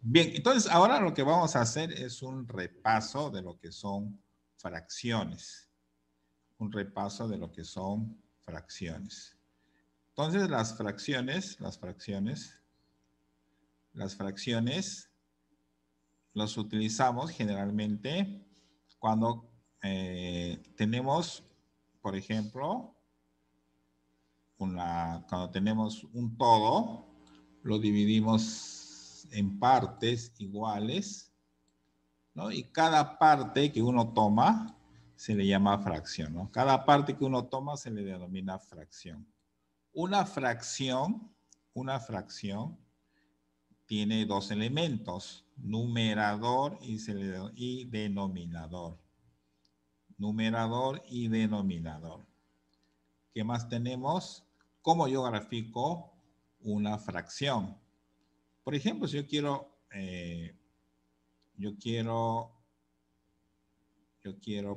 Bien, entonces ahora lo que vamos a hacer es un repaso de lo que son fracciones. Un repaso de lo que son fracciones. Entonces las fracciones los utilizamos generalmente cuando tenemos, por ejemplo, cuando tenemos un todo, lo dividimos en partes iguales, ¿no? Y cada parte que uno toma se le llama fracción, ¿no? Cada parte que uno toma se le denomina fracción. Una fracción, una fracción tiene dos elementos, numerador y denominador. Numerador y denominador. ¿Qué más tenemos? ¿Cómo yo grafico una fracción? Por ejemplo, si yo quiero,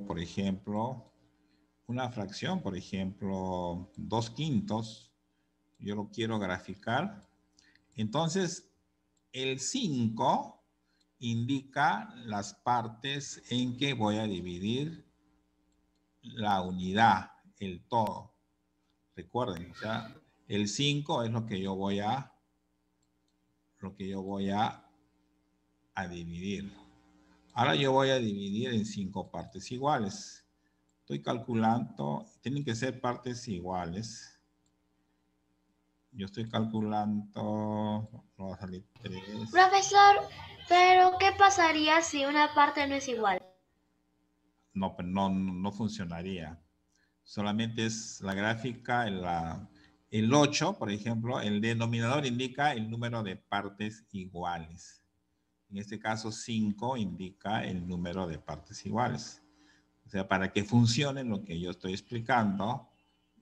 por ejemplo, una fracción, por ejemplo, 2/5, yo lo quiero graficar. Entonces, el 5 indica las partes en que voy a dividir la unidad, el todo. Recuerden, o sea, el 5 es lo que yo voy a dividir. Ahora yo voy a dividir en 5 partes iguales. Estoy calculando, tienen que ser partes iguales. Yo estoy calculando, no va a salir 3. Profesor, pero ¿qué pasaría si una parte no es igual? No, pero no funcionaría. Solamente es la gráfica, el 8, por ejemplo, el denominador indica el número de partes iguales. En este caso, 5 indica el número de partes iguales. O sea, para que funcione lo que yo estoy explicando,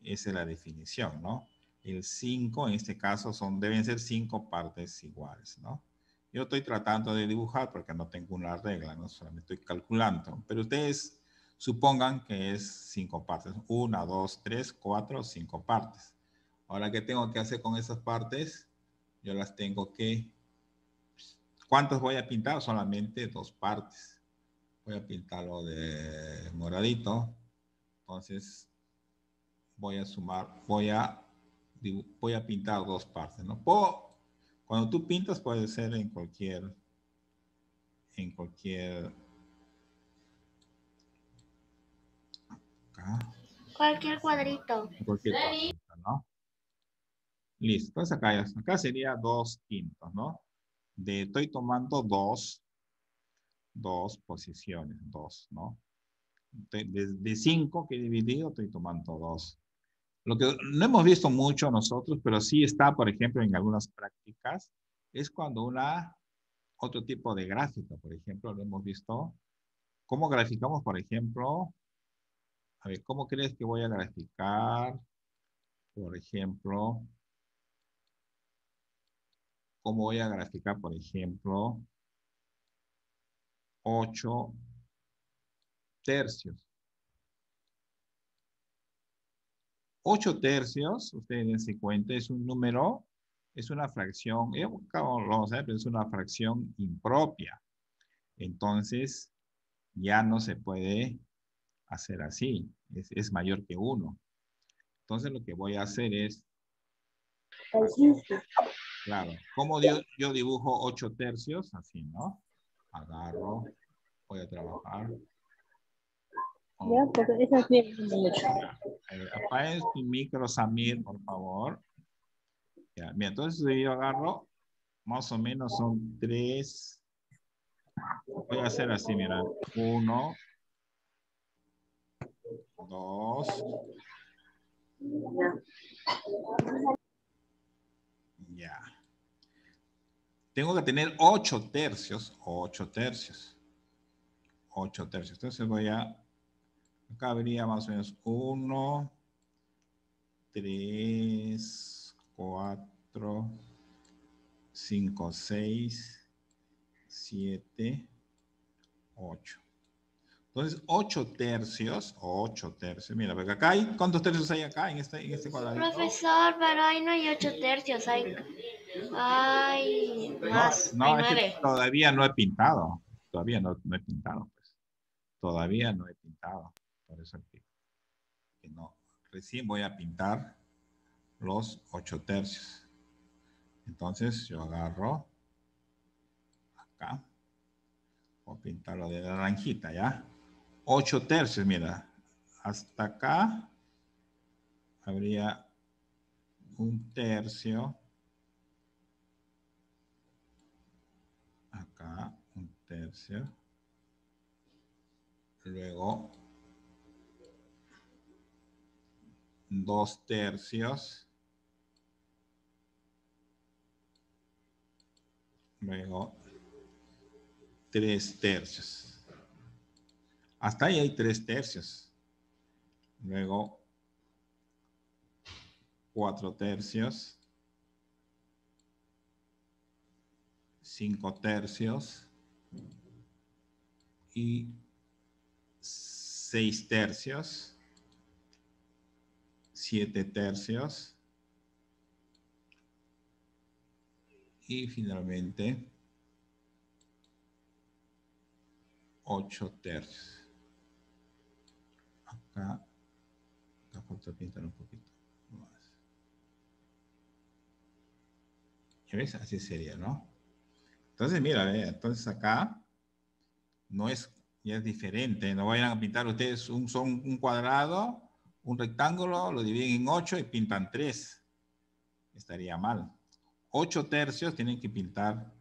esa es la definición, ¿no? El 5, en este caso, deben ser 5 partes iguales, ¿no? Yo estoy tratando de dibujar porque no tengo una regla, ¿no? Solamente estoy calculando. Pero ustedes supongan que es 5 partes. 1, 2, 3, 4, 5 partes. Ahora, ¿qué tengo que hacer con esas partes? Yo las tengo que... ¿Cuántas voy a pintar? Solamente 2 partes. Voy a pintarlo de moradito. Entonces, voy a sumar, voy a pintar 2 partes, ¿no? Cuando tú pintas puede ser en cualquier acá, Cualquier cuadrito. en cualquier cuadrito, ¿no? Listo, entonces acá sería 2/5, ¿no? Estoy tomando dos posiciones, ¿no? De 5 que he dividido, estoy tomando 2. Lo que no hemos visto mucho nosotros, pero sí está, por ejemplo, en algunas prácticas, es cuando otro tipo de gráfica, por ejemplo, lo hemos visto. ¿Cómo graficamos, por ejemplo? A ver, ¿cómo crees que voy a graficar, por ejemplo? ¿Cómo voy a graficar, por ejemplo, 8/3? 8/3, ustedes dense cuenta, es un número, es una fracción, vamos a ver, pero es una fracción impropia. Entonces, ya no se puede hacer así, es mayor que 1. Entonces, lo que voy a hacer es, claro, ¿cómo yo dibujo 8/3? Así, ¿no? Agarro, voy a trabajar. Ya, porque esa es bien mucho. Apague tu micro, Samir, por favor. Ya, bien, entonces yo agarro, más o menos son 3. Voy a hacer así, mira. 1, 2. Ya. Tengo que tener 8/3. 8/3. 8/3. Entonces acá habría más o menos 1, 3, 4, 5, 6, 7, 8. Entonces, 8 tercios, mira, porque acá hay, ¿cuántos tercios hay acá en este cuadradito? Profesor, pero ahí no hay 8 tercios, hay más, hay No, es que 9. todavía no he pintado. Todavía no he pintado, pues. Todavía no he pintado. Por eso que no. Recién voy a pintar los 8 tercios. Entonces, yo agarro acá. Voy a pintarlo de naranjita, ¿ya? 8 tercios, mira. Hasta acá habría un tercio. Acá un tercio. Luego 2 tercios. Luego 3 tercios. Hasta ahí hay 3 tercios. Luego 4 tercios. 5 tercios. Y 6 tercios. 7 tercios. Y finalmente 8 tercios. Acá falta pintar un poquito más. ¿Ya ves? Así sería, ¿no? Entonces, mira, entonces acá no es, ya es diferente. No vayan a pintar ustedes son un cuadrado, un rectángulo, lo dividen en 8 y pintan 3. Estaría mal. 8 tercios tienen que pintar,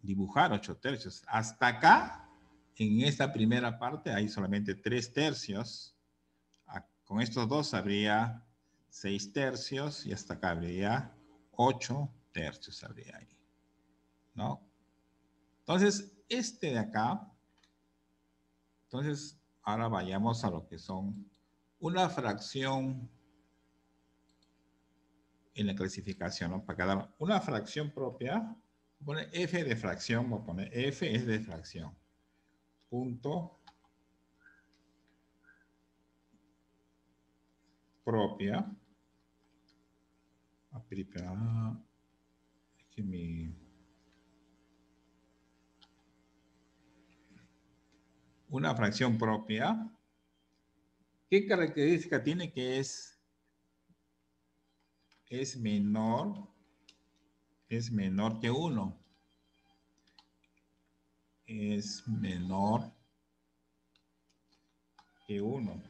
dibujar 8 tercios. Hasta acá, en esta primera parte, hay solamente 3 tercios. Con estos dos habría 6 tercios y hasta acá habría 8 tercios habría ahí, ¿no? Entonces, este de acá, entonces, ahora vayamos a lo que son una fracción en la clasificación, ¿no? Para cada una fracción propia, voy a poner f de fracción, voy a poner f es de fracción. Punto propia. Es que una fracción propia. ¿Qué característica tiene? Que es menor que 1. Es menor que 1.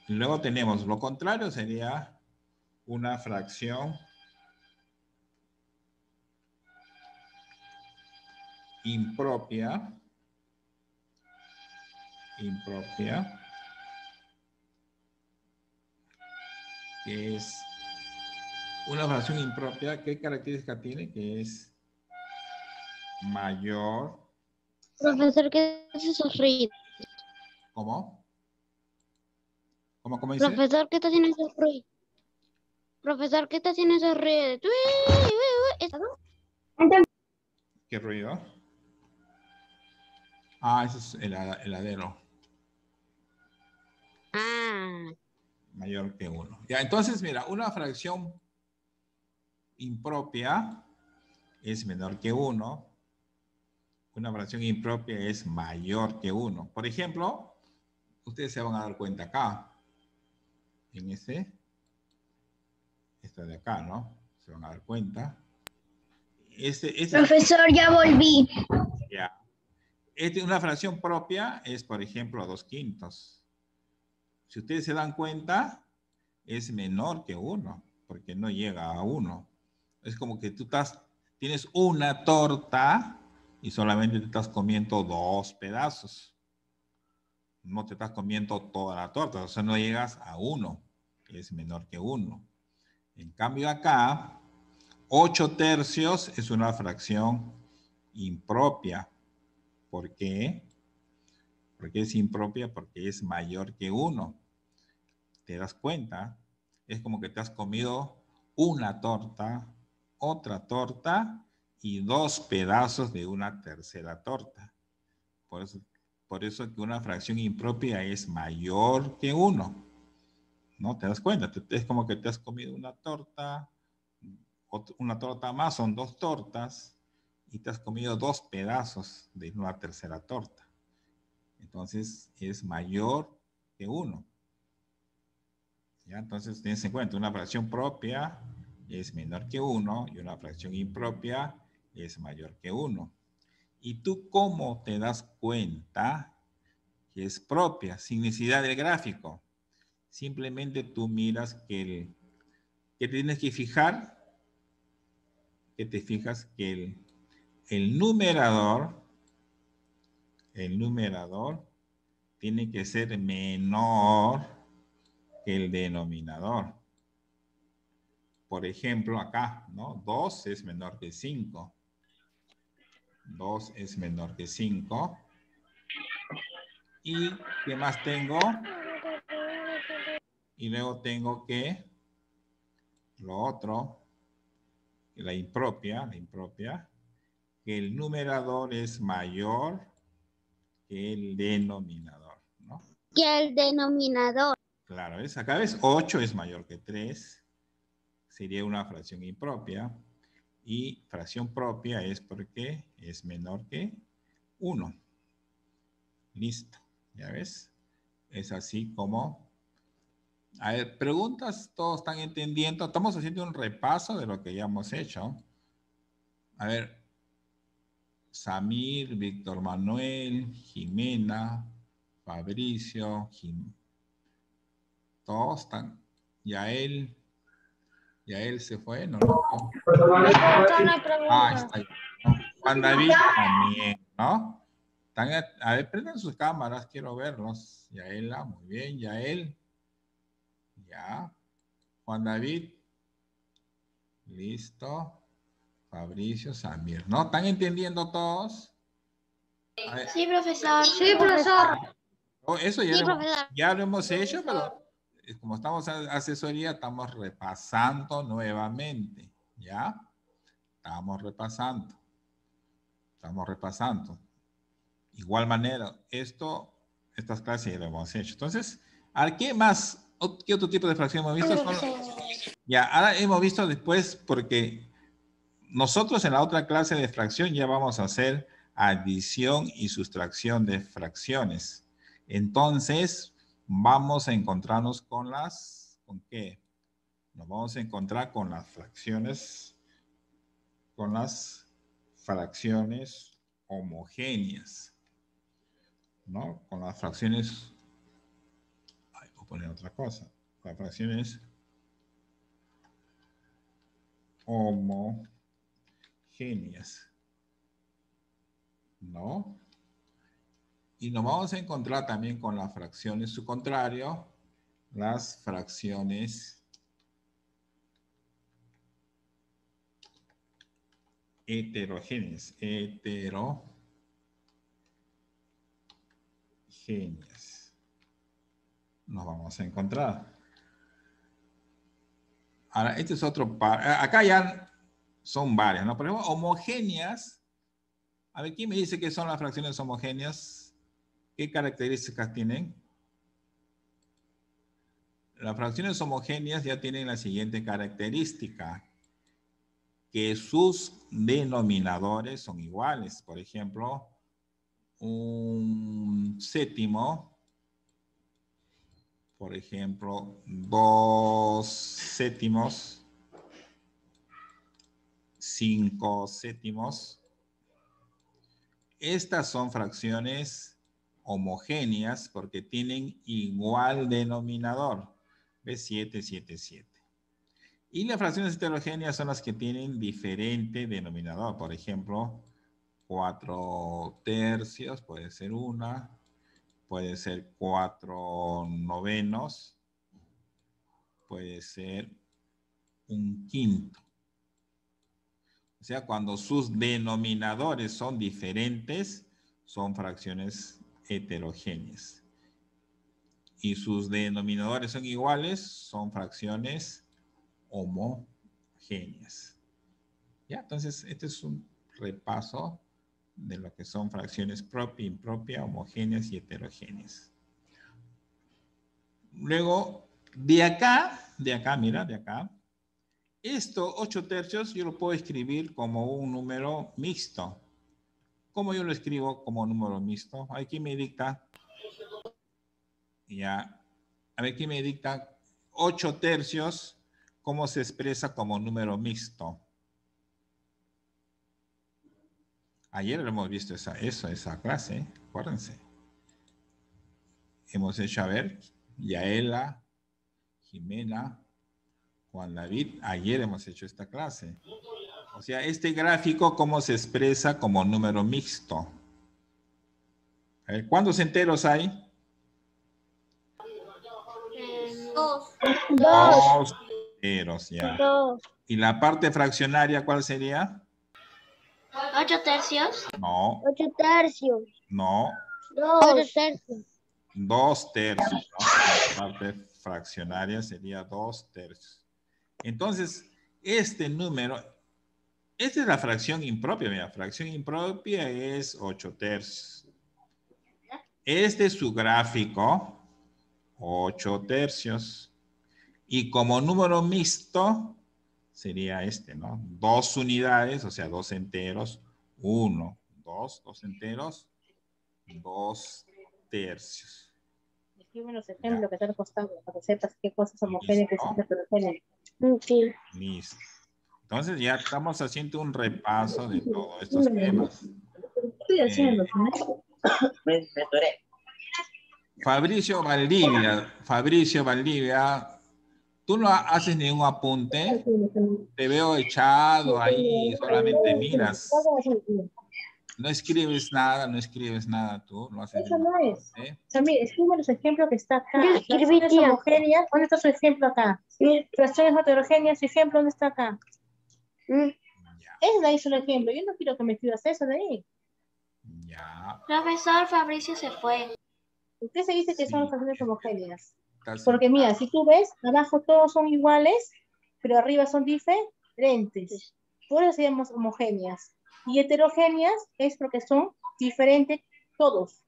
Luego tenemos lo contrario, sería una fracción impropia. Que es una fracción impropia. ¿Qué característica tiene? Que es mayor. Profesor, ¿qué es esos ruidos? ¿Cómo? ¿Cómo dice? Profesor, ¿qué está haciendo esos ruidos? Profesor, ¿qué está haciendo esos ruidos? ¿Qué ruido? Ah, ese es el heladero. Ah. Mayor que 1. Ya, entonces, mira, una fracción impropia es menor que 1. Una fracción impropia es mayor que 1. Por ejemplo, ustedes se van a dar cuenta acá. En esta de acá, ¿no? Se van a dar cuenta. Profesor, ya volví. Ya. Una fracción propia es, por ejemplo, 2/5. Si ustedes se dan cuenta, es menor que 1, porque no llega a 1. Es como que tú tienes una torta y solamente te estás comiendo 2 pedazos. No te estás comiendo toda la torta, o sea, no llegas a 1, que es menor que 1. En cambio acá, 8 tercios es una fracción impropia. ¿Por qué? Porque es impropia, porque es mayor que 1. ¿Te das cuenta? Es como que te has comido una torta, otra torta y 2 pedazos de una tercera torta. Por eso que una fracción impropia es mayor que 1. ¿No? ¿Te das cuenta? Es como que te has comido una torta, una torta más, son 2 tortas, y te has comido 2 pedazos de una tercera torta. Entonces es mayor que 1. ¿Ya? Entonces tienes en cuenta, una fracción propia es menor que 1 y una fracción impropia es mayor que 1. ¿Y tú cómo te das cuenta que es propia, sin necesidad del gráfico? Simplemente tú miras que te tienes que fijar, que te fijas que el numerador tiene que ser menor que el denominador. Por ejemplo, acá, ¿no? 2 es menor que 5. 2 es menor que 5. ¿Y qué más tengo? Y luego tengo que lo otro, la impropia, que el numerador es mayor que el denominador, ¿no? Que el denominador. Claro, ¿ves? Acá ves 8 es mayor que 3, sería una fracción impropia, y fracción propia es porque es menor que 1. Listo, ¿ya ves? Es así como... A ver, preguntas, ¿todos están entendiendo? Estamos haciendo un repaso de lo que ya hemos hecho. A ver, Samir, Víctor Manuel, Jimena, Fabricio, todos están. Yael se fue, ¿no? Ah, está ahí, ¿no? Juan David también, ¿no? A ver, prendan sus cámaras, quiero verlos. Yaela, muy bien, Yael. Ya. Juan David. Listo. Fabricio, Samir, ¿no? ¿Están entendiendo todos? A ver. Sí, profesor. Sí, profesor. Oh, eso Sí, profesor. ya lo hemos hecho, pero como estamos en asesoría, estamos repasando nuevamente, ¿ya? Estamos repasando. Igual manera, estas clases ya lo hemos hecho. Entonces, ¿qué más? ¿Qué otro tipo de fracción hemos visto? Ya, ahora hemos visto después, porque nosotros en la otra clase de fracción ya vamos a hacer adición y sustracción de fracciones. Entonces, vamos a encontrarnos con ¿con qué? Nos vamos a encontrar con las fracciones homogéneas, ¿no? Con las fracciones, voy a poner otra cosa, las fracciones homogéneas, ¿no? Y nos vamos a encontrar también con las fracciones, su contrario, las fracciones heterogéneas. Nos vamos a encontrar. Ahora, este es otro par. Acá ya son varias, ¿no? Por ejemplo, homogéneas. A ver, ¿quién me dice qué son las fracciones homogéneas? ¿Qué características tienen? Las fracciones homogéneas ya tienen la siguiente característica, que sus denominadores son iguales. Por ejemplo, un séptimo, por ejemplo, 2 séptimos, 5 séptimos. Estas son fracciones homogéneas porque tienen igual denominador. ¿Ves? 7, 7, 7. Y las fracciones heterogéneas son las que tienen diferente denominador. Por ejemplo, 4 tercios puede ser una, puede ser 4 novenos, puede ser un quinto. O sea, cuando sus denominadores son diferentes, son fracciones heterogéneas. Y sus denominadores son iguales, son fracciones homogéneas. ¿Ya? Entonces, este es un repaso de lo que son fracciones propia, impropia, homogéneas y heterogéneas. Luego, de acá, mira, de acá, esto 8/3 yo lo puedo escribir como un número mixto. ¿Cómo yo lo escribo como número mixto? Aquí me dicta, ya, a ver, ¿quién me dicta 8/3? ¿Cómo se expresa como número mixto? Ayer lo hemos visto esa clase, acuérdense. Hemos hecho, a ver, Yaela, Jimena, Juan David, ayer hemos hecho esta clase. O sea, este gráfico, ¿cómo se expresa como número mixto? A ver, ¿cuántos enteros hay? Dos. Dos enteros, ya. Dos. ¿Y la parte fraccionaria cuál sería? 8/3. No, 8/3. no, 2/3. 2/3, ¿no? La parte fraccionaria sería 2/3. Entonces, este número, esta es la fracción impropia, mira, fracción impropia es 8/3. Este es su gráfico, 8/3. Y como número mixto, sería este, ¿no? 2 unidades, o sea, 2 enteros, 1, 2 enteros, 2/3. Escribe los ejemplos que están al costado para que sepas qué cosas homogéneas que son Listo. heterogéneas. Sí. Listo. Entonces ya estamos haciendo un repaso de todos estos temas. Estoy haciendo, ¿no? Me atoré. Fabricio Valdivia, ¿tú no haces ningún apunte? Te veo echado ahí, solamente miras. No escribes nada tú, no haces Eso ningún no es. apunte. Samir, escribe los ejemplos que está acá. Yo escribí Fracciones tiempo. homogéneas, ¿dónde está su ejemplo acá? Fracciones heterogéneas, su ejemplo, ¿dónde está acá? Ya, Él me hizo el ejemplo, yo no quiero que me escribas eso de ahí. ya. Profesor Fabricio se fue. Usted se dice que son Sí, fracciones homogéneas. estás Porque mira, sentado. si tú ves, abajo todos son iguales, pero arriba son diferentes. Por eso se llaman homogéneas. Y heterogéneas es porque son diferentes todos.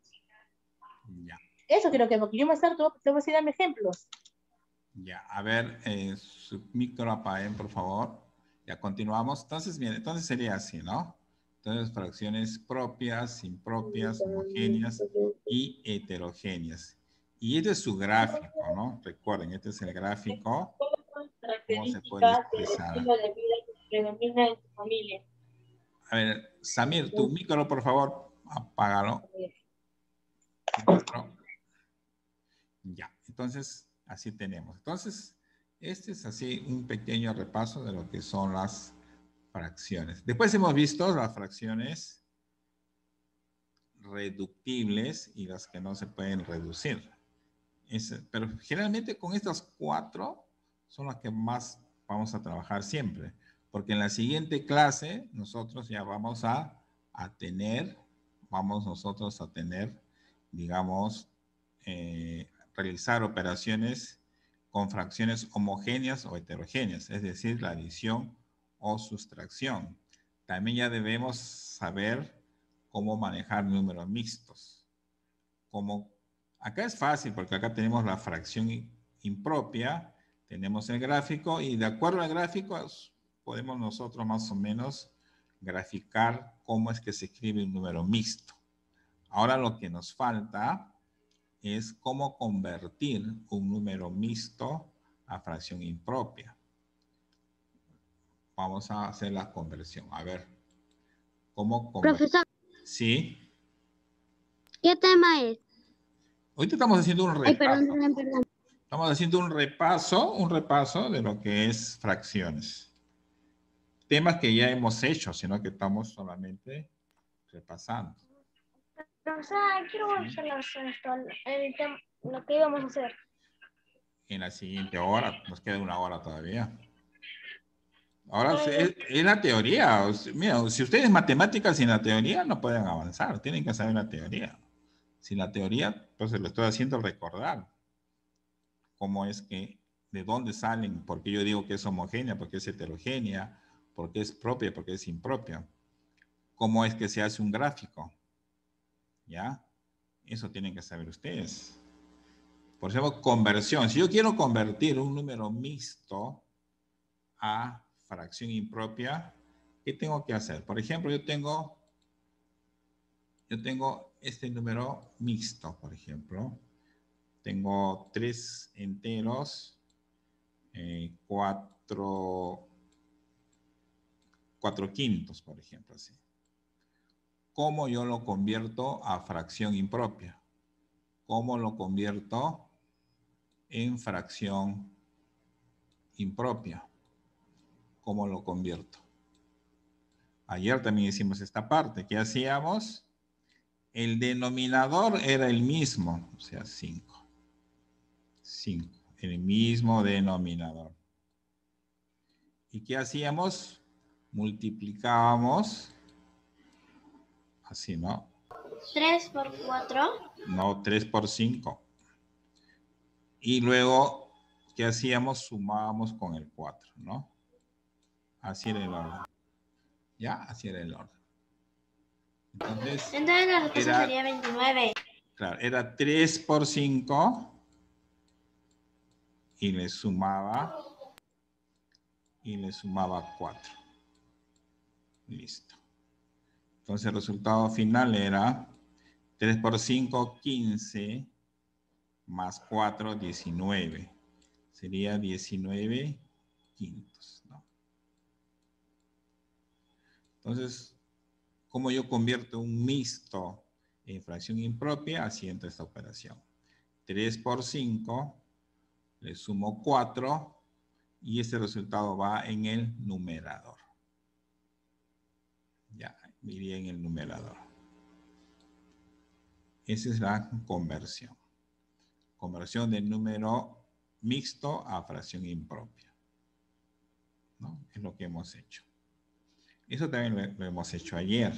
Ya, Eso quiero que, porque yo más tarde te voy a decir, dame ejemplos. ya. A ver, su micro apaguen, por favor. Ya continuamos. Entonces, bien, entonces sería así, ¿no? Entonces, fracciones propias, impropias, homogéneas y heterogéneas. Y este es su gráfico, ¿no? Recuerden, este es el gráfico. ¿Cómo se puede expresar? De vida que predomina en tu familia. A ver, Samir, tu micro, por favor, apágalo. Tu micro. Ya, entonces, así tenemos. Entonces, este es así un pequeño repaso de lo que son las fracciones. Después hemos visto las fracciones reductibles y las que no se pueden reducir. Pero generalmente con estas 4 son las que más vamos a trabajar siempre, porque en la siguiente clase nosotros ya vamos a tener, digamos, realizar operaciones con fracciones homogéneas o heterogéneas, es decir, la adición o sustracción. También ya debemos saber cómo manejar números mixtos. Acá es fácil porque acá tenemos la fracción impropia, tenemos el gráfico y de acuerdo al gráfico podemos nosotros más o menos graficar cómo es que se escribe un número mixto. Ahora lo que nos falta es cómo convertir un número mixto a fracción impropia. Vamos a hacer la conversión. A ver, ¿cómo convertir? Profesor, Sí. ¿qué tema es? Ahorita estamos haciendo un Ay, repaso. perdón. Estamos haciendo un repaso de lo que es fracciones. Temas que ya hemos hecho, sino que estamos solamente repasando. Profesor, quiero hacer lo que íbamos a hacer. En la siguiente hora, nos queda 1 hora todavía. Ahora es la teoría. Mira, si ustedes matemáticas sin la teoría no pueden avanzar, tienen que saber la teoría. Sin la teoría, entonces lo estoy haciendo recordar cómo es que, de dónde salen, porque yo digo que es homogénea, porque es heterogénea, porque es propia, porque es impropia. cómo es que se hace un gráfico. ¿Ya? Eso tienen que saber ustedes. Por ejemplo, conversión. Si yo quiero convertir un número mixto a fracción impropia, ¿qué tengo que hacer? Por ejemplo, yo tengo este número mixto, por ejemplo. Tengo 3 enteros, 4 quintos, por ejemplo, así. ¿Cómo yo lo convierto a fracción impropia? ¿Cómo lo convierto en fracción impropia? ¿Cómo lo convierto? Ayer también hicimos esta parte. ¿Qué hacíamos? El denominador era el mismo, o sea, 5. 5, el mismo denominador. ¿Y qué hacíamos? Multiplicábamos, así, ¿no? 3 por 4. No, 3 por 5. Y luego, ¿qué hacíamos? Sumábamos con el 4, ¿no? Así era el orden. ¿Ya? Así era el orden. Entonces La respuesta sería 29. Claro, era 3 por 5 y le sumaba 4. Listo. Entonces el resultado final era 3 por 5, 15, más 4, 19. Sería 19 quintos, ¿no? Entonces, ¿cómo yo convierto un mixto en fracción impropia? Haciendo esta operación. 3 por 5, le sumo 4 y este resultado va en el numerador. Ya, iría en el numerador. Esa es la conversión. Conversión del número mixto a fracción impropia, ¿no? Es lo que hemos hecho. Eso también lo hemos hecho ayer.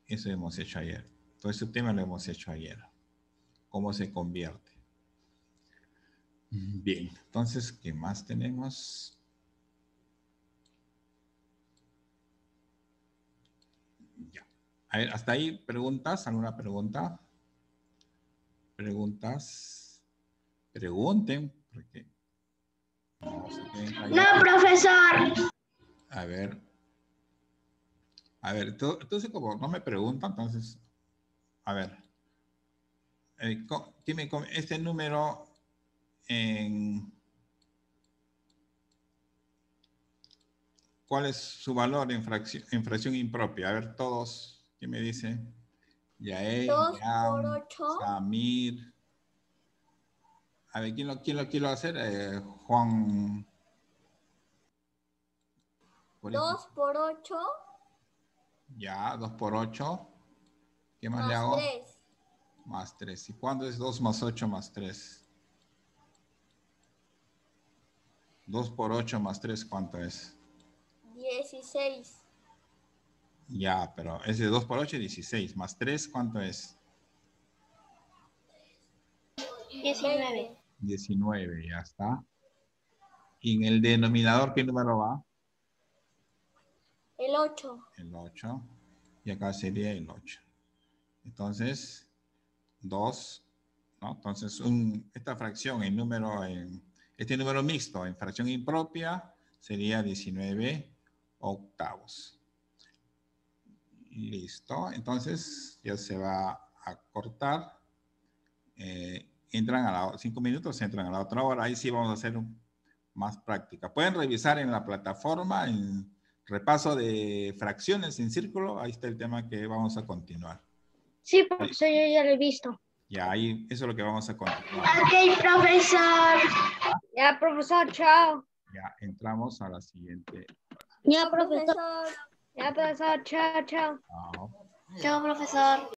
Eso hemos hecho ayer. Todo ese tema lo hemos hecho ayer. ¿Cómo se convierte? Bien, entonces, ¿qué más tenemos? Ya. A ver, hasta ahí, ¿preguntas? ¿Alguna pregunta? ¿Preguntas? Pregunten, porque no se queden callados. No, profesor. A ver, entonces como no me preguntan, entonces, a ver, este número ¿cuál es su valor en fracción impropia? A ver, todos, ¿quién me dice? Yael, 2 Yam, por 8. Samir. A ver, ¿quién lo quiero hacer? Juan. 2 por 8. Ya, 2 por 8. ¿Qué más le Más hago? 3. Más 3. ¿Y cuándo es 2 más 8 más 3? 2 por 8 más 3, ¿cuánto es? 16. Ya, pero ese 2 por 8 es 16. Más 3, ¿cuánto es? 19. 19, ya está. ¿Y en el denominador qué número va? El 8. El 8. Y acá sería el 8. Entonces, 2, ¿no? Entonces, esta fracción, este número mixto en fracción impropia sería 19 octavos. Listo. Entonces, ya se va a cortar. Entran a 5 minutos, entran a la otra hora. Ahí sí vamos a hacer más práctica. Pueden revisar en la plataforma, en repaso de fracciones en círculo. Ahí está el tema que vamos a continuar. Sí, profesor, yo ya lo he visto. Ya, ahí, eso es lo que vamos a continuar. Ok, profesor. Ya, profesor, chao. Ya, entramos a la siguiente. Ya, profesor. Ya, profesor, chao, chao. Chao. Chao, profesor.